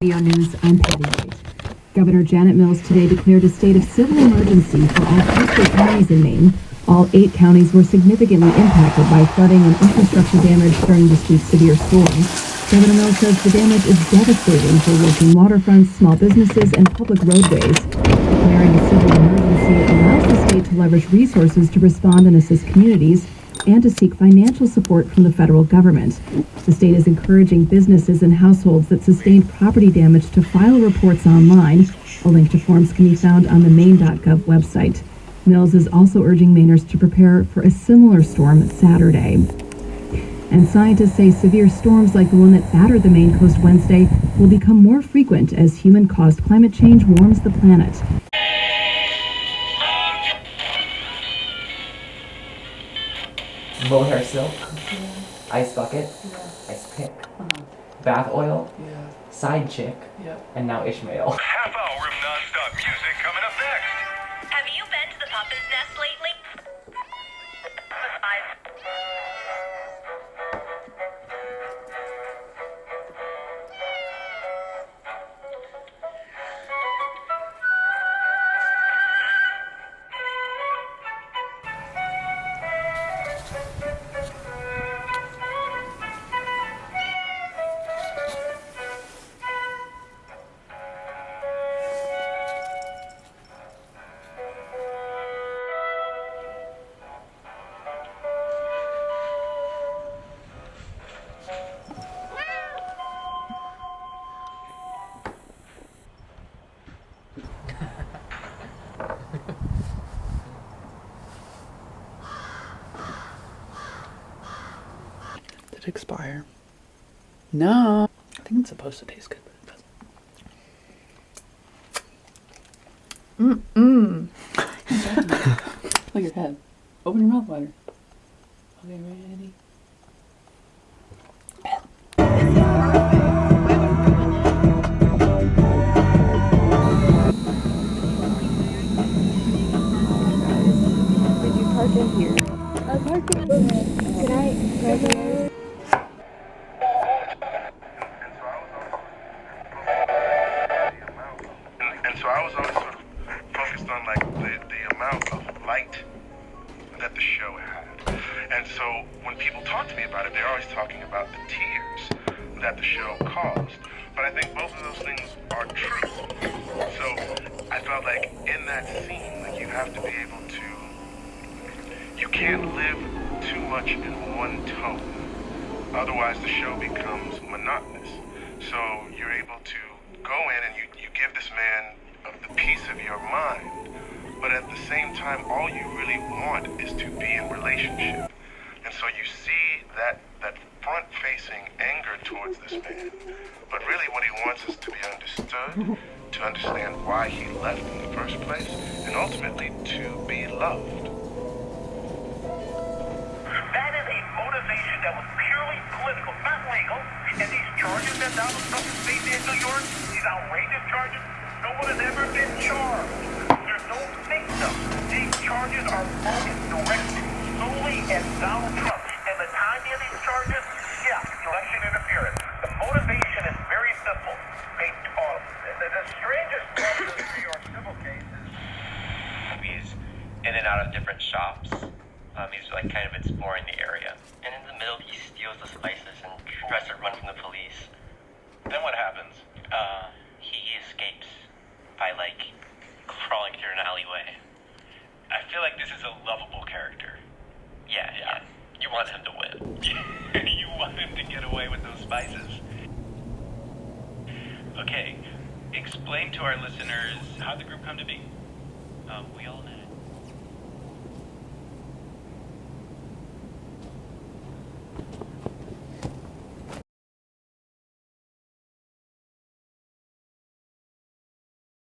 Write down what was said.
Radio News, I'm Patty White. Governor Janet Mills today declared a state of civil emergency for all coastal counties in Maine. All 8 counties were significantly impacted by flooding and infrastructure damage during this week's severe storm. Governor Mills says the damage is devastating for working waterfronts, small businesses, and public roadways. Declaring a civil emergency allows the state to leverage resources to respond and assist communities, and to seek financial support from the federal government. The state is encouraging businesses and households that sustained property damage to file reports online. A link to forms can be found on the Maine.gov website. Mills is also urging Mainers to prepare for a similar storm Saturday. And scientists say severe storms like the one that battered the Maine coast Wednesday will become more frequent as human-caused climate change warms the planet. Mohair silk, ice bucket, ice pick, bath oil, side chick, and now Ishmael. Half hour of non-stop music coming up next. Have you been to the Puppet's Nest lately? Did it expire? No. I think it's supposed to taste good, but it doesn't. Look your head. Open your mouth wider. Okay, ready? Did you park in here? I parked in here. Could I go there? And so I was always sort of focused on like the amount of light that the show had. And so when people talk to me about it, they're always talking about the tears that the show caused. But I think both of those things are true. So I felt like in that scene, like you have to be able to, you can't live too much in one tone. Otherwise the show becomes monotonous. So you're able to go in and you give this man the piece of your mind, but at the same time, all you really want is to be in relationship. And so you see that front-facing anger towards this man, but really what he wants is to be understood, to understand why he left in the first place, and ultimately to be loved. That is a motivation that was purely political, not legal. And these charges that Donald Trump is facing in New York, these outrageous charges, no one has ever been charged. There's no victim. These charges are focused directed solely at Donald Trump. And the timing of these charges, election interference. The motivation is very simple. The strangest part of the New York civil case is he's in and out of different shops. He's like kind of exploring the area. And in the middle, he steals the spices and tries to run from the police. Then what happens? He escapes by like crawling through an alleyway. I feel like this is a lovable character. Yeah. You want him to win. You want him to get away with those spices. Okay, explain to our listeners how the group come to be. We all know.